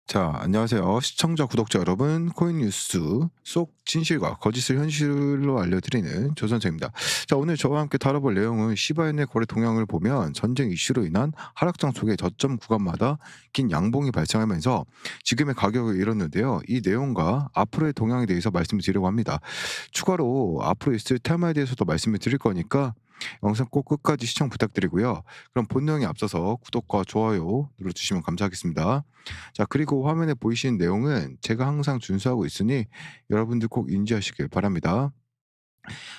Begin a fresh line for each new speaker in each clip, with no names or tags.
자, 안녕하세요. 시청자, 구독자 여러분, 코인 뉴스 속 진실과 거짓을 현실로 알려드리는 조선재입니다. 자, 오늘 저와 함께 다뤄볼 내용은 시바인의 거래 동향을 보면 전쟁 이슈로 인한 하락장 속의 저점 구간마다 긴 양봉이 발생하면서 지금의 가격을 잃었는데요. 이 내용과 앞으로의 동향에 대해서 말씀을 드리려고 합니다. 추가로 앞으로 있을 테마에 대해서도 말씀을 드릴 거니까 영상 꼭 끝까지 시청 부탁드리고요. 그럼 본 내용에 앞서서 구독과 좋아요 눌러주시면 감사하겠습니다. 자, 그리고 화면에 보이시는 내용은 제가 항상 준수하고 있으니 여러분들 꼭 인지하시길 바랍니다.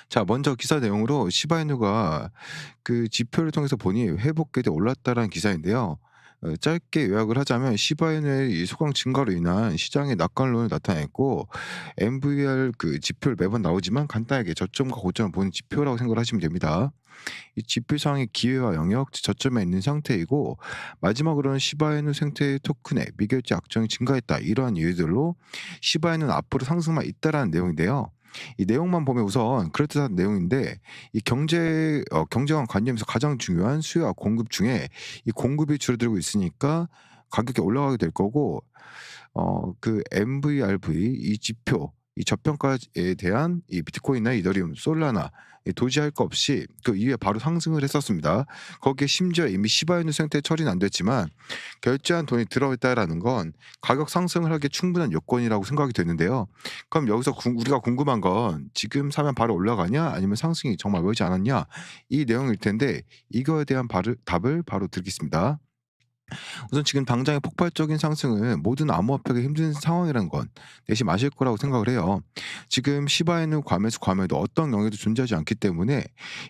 자, 먼저 기사 내용으로 시바이누가 그 지표를 통해서 보니 회복궤도에 올랐다라는 기사인데요. 짧게 요약을 하자면 시바이누의 이 소강 증가로 인한 시장의 낙관론을 나타냈고, MVR 그 지표를 매번 나오지만 간단하게 저점과 고점을 보는 지표라고 생각을 하시면 됩니다. 이 지표상의 기회와 영역, 저점에 있는 상태이고, 마지막으로는 시바이누 생태 토큰의 미결제 악정이 증가했다, 이러한 이유들로 시바이누는 앞으로 상승만 있다라는 내용인데요. 이 내용만 보면 우선 그럴듯한 내용인데, 이 경제관 관점에서 가장 중요한 수요와 공급 중에 이 공급이 줄어들고 있으니까 가격이 올라가게 될 거고, 그 MVRV 이 지표, 이 저평가에 대한 이 비트코인이나 이더리움, 솔라나, 이 도지할 거 없이 그 이후에 바로 상승을 했었습니다. 거기에 심지어 이미 시바이누 생태 처리는 안 됐지만 결제한 돈이 들어있다라는 건 가격 상승을 하기에 충분한 요건이라고 생각이 되는데요. 그럼 여기서 우리가 궁금한 건 지금 사면 바로 올라가냐 아니면 상승이 정말 멀지 않았냐, 이 내용일 텐데, 이거에 대한 답을 바로 드리겠습니다. 우선 지금 당장의 폭발적인 상승은 모든 암호화폐가 힘든 상황이라는 건 내심 아실 거라고 생각을 해요. 지금 시바이누 과매수 과매도 어떤 영향도 존재하지 않기 때문에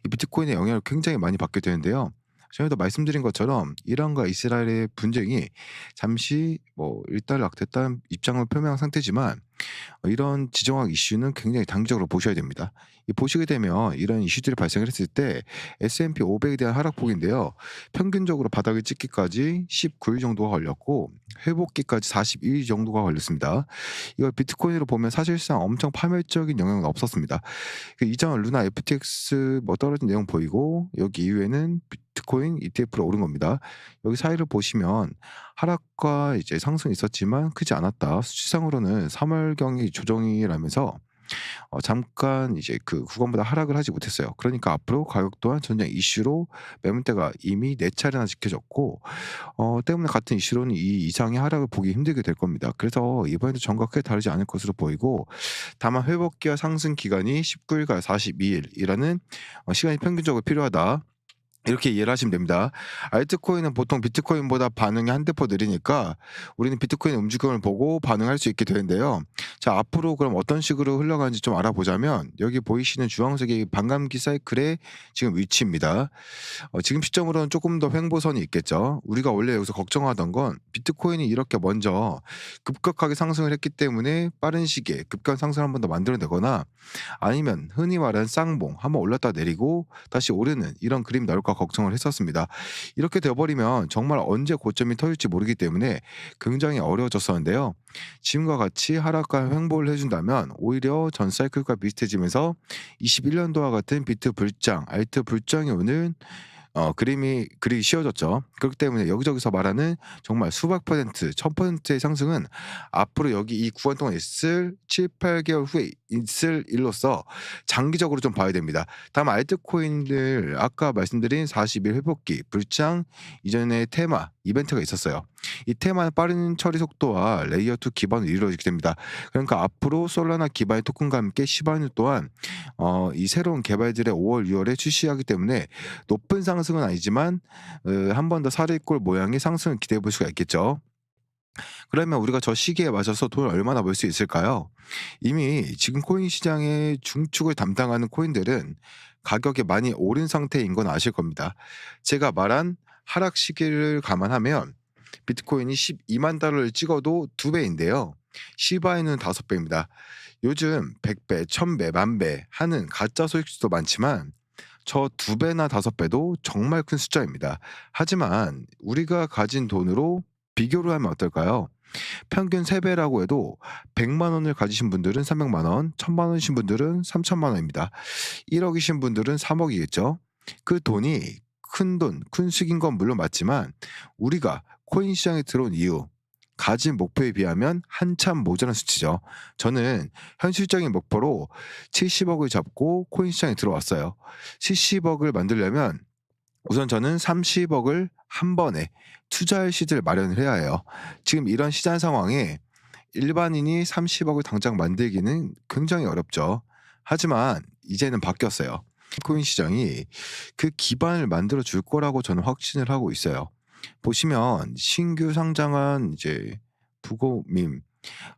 이 비트코인의 영향을 굉장히 많이 받게 되는데요. 전에도 말씀드린 것처럼 이란과 이스라엘의 분쟁이 잠시 일단락됐다는 입장을 표명한 상태지만, 이런 지정학 이슈는 굉장히 단기적으로 보셔야 됩니다. 이 보시게 되면 이런 이슈들이 발생을 했을 때 S&P 500에 대한 하락폭인데요. 평균적으로 바닥을 찍기까지 19일 정도가 걸렸고 회복기까지 42일 정도가 걸렸습니다. 이걸 비트코인으로 보면 사실상 엄청 파멸적인 영향은 없었습니다. 그 이전 루나 FTX 떨어진 내용 보이고, 여기 이후에는 비트코인 ETF로 오른 겁니다. 여기 사이를 보시면 하락과 이제 상승이 있었지만 크지 않았다. 수치상으로는 3월경이 조정이라면서 잠깐 이제 그 구간보다 하락을 하지 못했어요. 그러니까 앞으로 가격 또한 전장 이슈로 매물대가 이미 4차례나 지켜졌고, 때문에 같은 이슈로는 이 이상의 하락을 보기 힘들게 될 겁니다. 그래서 이번에도 전과 크게 다르지 않을 것으로 보이고, 다만 회복기와 상승 기간이 19일과 42일이라는 시간이 평균적으로 필요하다, 이렇게 이해를 하시면 됩니다. 알트코인은 보통 비트코인보다 반응이 한 대포 느리니까 우리는 비트코인의 움직임을 보고 반응할 수 있게 되는데요. 자, 앞으로 그럼 어떤 식으로 흘러가는지 좀 알아보자면, 여기 보이시는 주황색이 반감기 사이클의 지금 위치입니다. 지금 시점으로는 조금 더 횡보선이 있겠죠. 우리가 원래 여기서 걱정하던 건 비트코인이 이렇게 먼저 급격하게 상승을 했기 때문에 빠른 시기에 급간 상승을 한 번 더 만들어내거나, 아니면 흔히 말하는 쌍봉 한번 올랐다 내리고 다시 오르는 이런 그림이 나올까 걱정을 했었습니다. 이렇게 되어버리면 정말 언제 고점이 터질지 모르기 때문에 굉장히 어려워졌었는데요. 지금과 같이 하락과 횡보를 해준다면 오히려 전 사이클과 비슷해지면서 21년도와 같은 비트 불장, 알트 불장이 오는 그림이 그리기 쉬워졌죠. 그렇기 때문에 여기저기서 말하는 정말 수백 퍼센트, 1000%의 상승은 앞으로 여기 이 구간 동안 있을 7-8개월 후에 있을 일로서 장기적으로 좀 봐야 됩니다. 다만 알트코인들 아까 말씀드린 40일 회복기, 불장 이전에 테마 이벤트가 있었어요. 이 테마는 빠른 처리 속도와 레이어 2 기반으로 이루어지게 됩니다. 그러니까 앞으로 솔라나 기반의 토큰과 함께 시바이누 또한 이 새로운 개발들의 5월, 6월에 출시하기 때문에 높은 상승은 아니지만 한 번 더 사리꼴 모양의 상승을 기대해 볼 수가 있겠죠. 그러면 우리가 저 시기에 맞춰서 돈을 얼마나 벌 수 있을까요? 이미 지금 코인 시장의 중축을 담당하는 코인들은 가격이 많이 오른 상태인 건 아실 겁니다. 제가 말한 하락 시기를 감안하면 비트코인이 12만 달러를 찍어도 2배인데요. 시바이는 5배입니다. 요즘 100배, 1000배, 만배 하는 가짜 소식도 많지만 저 2배나 5배도 정말 큰 숫자입니다. 하지만 우리가 가진 돈으로 비교를 하면 어떨까요? 평균 3배라고 해도 100만 원을 가지신 분들은 300만 원, 1000만 원이신 분들은 3000만 원입니다. 1억이신 분들은 3억이겠죠. 그 돈이 큰 돈, 큰 수익인 건 물론 맞지만 우리가 코인 시장에 들어온 이유, 가진 목표에 비하면 한참 모자란 수치죠. 저는 현실적인 목표로 70억을 잡고 코인 시장에 들어왔어요. 70억을 만들려면 우선 저는 30억을 한 번에 투자할 시드를 마련을 해야 해요. 지금 이런 시장 상황에 일반인이 30억을 당장 만들기는 굉장히 어렵죠. 하지만 이제는 바뀌었어요. 코인 시장이 그 기반을 만들어 줄 거라고 저는 확신을 하고 있어요. 보시면 신규 상장한 이제 부고밈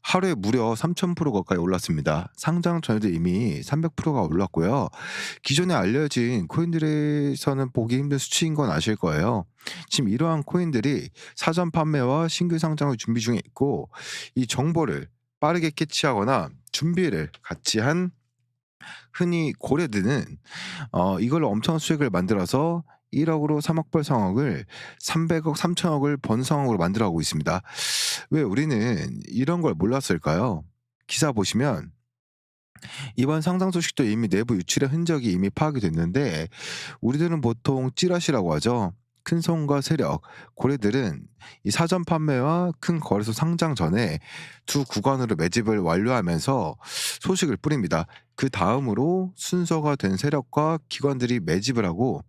하루에 무려 3,000% 가까이 올랐습니다. 상장 전에도 이미 300%가 올랐고요. 기존에 알려진 코인들에서는 보기 힘든 수치인 건 아실 거예요. 지금 이러한 코인들이 사전 판매와 신규 상장을 준비 중에 있고 이 정보를 빠르게 캐치하거나 준비를 같이 한 흔히 고래드는 이걸로 엄청난 수익을 만들어서 1억으로 3억 벌 상황을 300억, 3천억을 번 상황으로 만들어가고 있습니다. 왜 우리는 이런 걸 몰랐을까요? 기사 보시면 이번 상장 소식도 이미 내부 유출의 흔적이 이미 파악이 됐는데 우리들은 보통 찌라시라고 하죠. 큰 손과 세력, 고래들은 이 사전 판매와 큰 거래소 상장 전에 두 구간으로 매집을 완료하면서 소식을 뿌립니다. 그 다음으로 순서가 된 세력과 기관들이 매집을 하고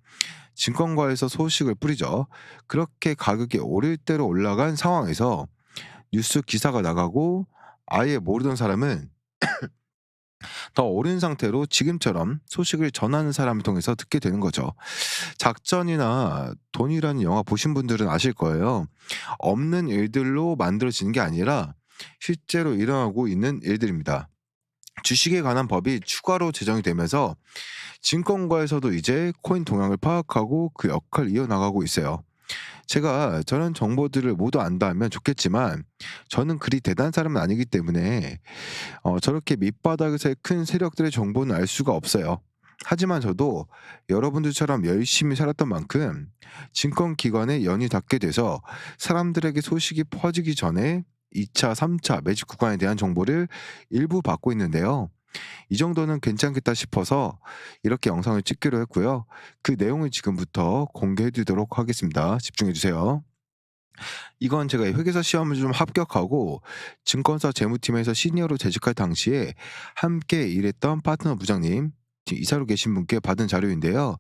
증권가에서 소식을 뿌리죠. 그렇게 가격이 오를 대로 올라간 상황에서 뉴스 기사가 나가고 아예 모르던 사람은 더 오른 상태로 지금처럼 소식을 전하는 사람을 통해서 듣게 되는 거죠. 작전이나 돈이라는 영화 보신 분들은 아실 거예요. 없는 일들로 만들어지는 게 아니라 실제로 일어나고 있는 일들입니다. 주식에 관한 법이 추가로 제정이 되면서 증권가에서도 이제 코인 동향을 파악하고 그 역할을 이어나가고 있어요. 제가 저런 정보들을 모두 안다면 좋겠지만 저는 그리 대단한 사람은 아니기 때문에 저렇게 밑바닥에서의 큰 세력들의 정보는 알 수가 없어요. 하지만 저도 여러분들처럼 열심히 살았던 만큼 증권기관에 연이 닿게 돼서 사람들에게 소식이 퍼지기 전에 2차, 3차 매집 구간에 대한 정보를 일부 받고 있는데요. 이 정도는 괜찮겠다 싶어서 이렇게 영상을 찍기로 했고요. 그 내용을 지금부터 공개해 드리도록 하겠습니다. 집중해 주세요. 이건 제가 회계사 시험을 좀 합격하고 증권사 재무팀에서 시니어로 재직할 당시에 함께 일했던 파트너 부장님, 지금 이사로 계신 분께 받은 자료인데요.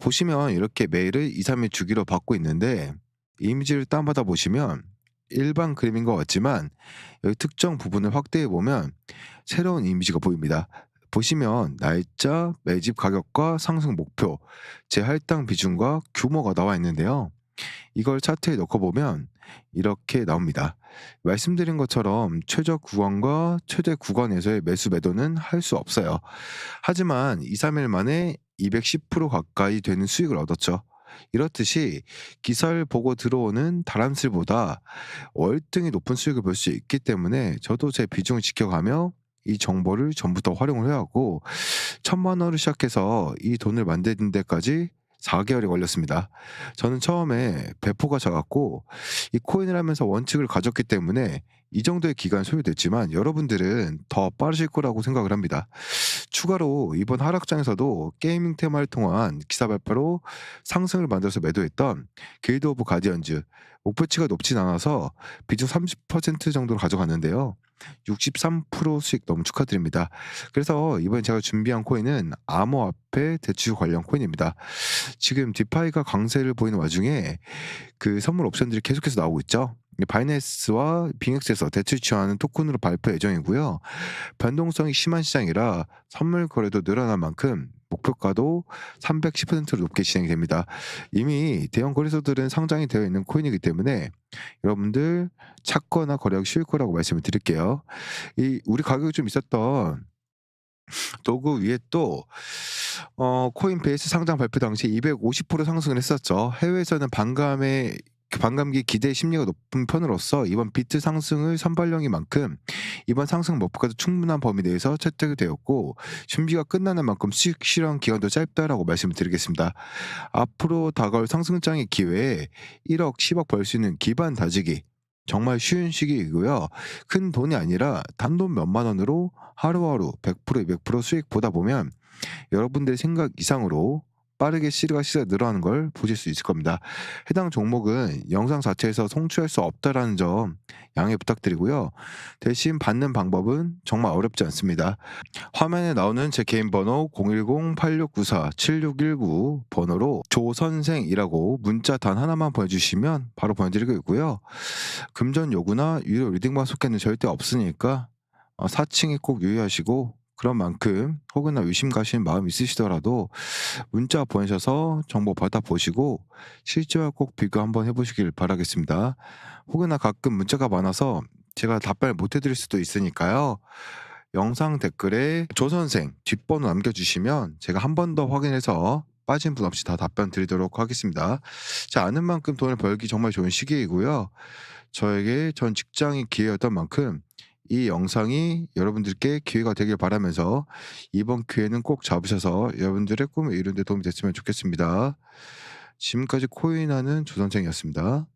보시면 이렇게 메일을 2-3일 주기로 받고 있는데 이미지를 다운받아 보시면 일반 그림인 것 같지만 여기 특정 부분을 확대해 보면 새로운 이미지가 보입니다. 보시면 날짜, 매집 가격과 상승 목표, 재할당 비중과 규모가 나와 있는데요. 이걸 차트에 넣고 보면 이렇게 나옵니다. 말씀드린 것처럼 최저 구간과 최대 구간에서의 매수 매도는 할 수 없어요. 하지만 2-3일 만에 210% 가까이 되는 수익을 얻었죠. 이렇듯이 기사를 보고 들어오는 다람쥐보다 월등히 높은 수익을 볼 수 있기 때문에 저도 제 비중을 지켜가며 이 정보를 전부 다 활용을 해왔고 1,000만 원을 시작해서 이 돈을 만드는 데까지 4개월이 걸렸습니다. 저는 처음에 배포가 작았고 이 코인을 하면서 원칙을 가졌기 때문에 이 정도의 기간이 소요됐지만 여러분들은 더 빠르실 거라고 생각을 합니다. 추가로 이번 하락장에서도 게이밍 테마를 통한 기사 발표로 상승을 만들어서 매도했던 길드 오브 가디언즈 목표치가 높진 않아서 비중 30% 정도로 가져갔는데요. 63% 수익 너무 축하드립니다. 그래서 이번에 제가 준비한 코인은 암호화폐 대출 관련 코인입니다. 지금 디파이가 강세를 보이는 와중에 그 선물 옵션들이 계속해서 나오고 있죠. 바이낸스와 빙엑스에서 대출 지원하는 토큰으로 발표 예정이고요. 변동성이 심한 시장이라 선물 거래도 늘어난 만큼 목표가도 310%로 높게 진행이 됩니다. 이미 대형 거래소들은 상장이 되어 있는 코인이기 때문에 여러분들 찾거나 거래하기 쉬울 거라고 말씀을 드릴게요. 이 우리 가격이 좀 있었던 도구 위에 또 코인베이스 상장 발표 당시 250% 상승을 했었죠. 해외에서는 반감기 기대 심리가 높은 편으로서 이번 비트 상승을 선발령인 만큼 이번 상승 목표가도 충분한 범위 내에서 채택이 되었고 준비가 끝나는 만큼 수익 실현 기간도 짧다라고 말씀을 드리겠습니다. 앞으로 다가올 상승장의 기회에 1억, 10억 벌 수 있는 기반 다지기 정말 쉬운 시기이고요. 큰 돈이 아니라 단돈 몇만 원으로 하루하루 100%, 200% 수익 보다 보면 여러분들의 생각 이상으로 빠르게 시가가 늘어나는 걸 보실 수 있을 겁니다. 해당 종목은 영상 자체에서 송출할 수 없다라는 점 양해 부탁드리고요. 대신 받는 방법은 정말 어렵지 않습니다. 화면에 나오는 제 개인 번호 010-8694-7619 번호로 조선생이라고 문자 단 하나만 보내주시면 바로 보내드리고 있고요. 금전 요구나 유료 리딩방 속에는 절대 없으니까 사칭에 꼭 유의하시고, 그런 만큼 혹은 의심 가시는 마음 있으시더라도 문자 보내셔서 정보 받아보시고 실제와 꼭 비교 한번 해보시길 바라겠습니다. 혹여나 가끔 문자가 많아서 제가 답변을 못 해드릴 수도 있으니까요. 영상 댓글에 조선생 뒷번호 남겨주시면 제가 한 번 더 확인해서 빠진 분 없이 다 답변 드리도록 하겠습니다. 자, 아는 만큼 돈을 벌기 정말 좋은 시기이고요. 저에게 전 직장이 기회였던 만큼 이 영상이 여러분들께 기회가 되길 바라면서 이번 기회는 꼭 잡으셔서 여러분들의 꿈을 이루는 데 도움이 됐으면 좋겠습니다. 지금까지 코인하는 조선생이었습니다.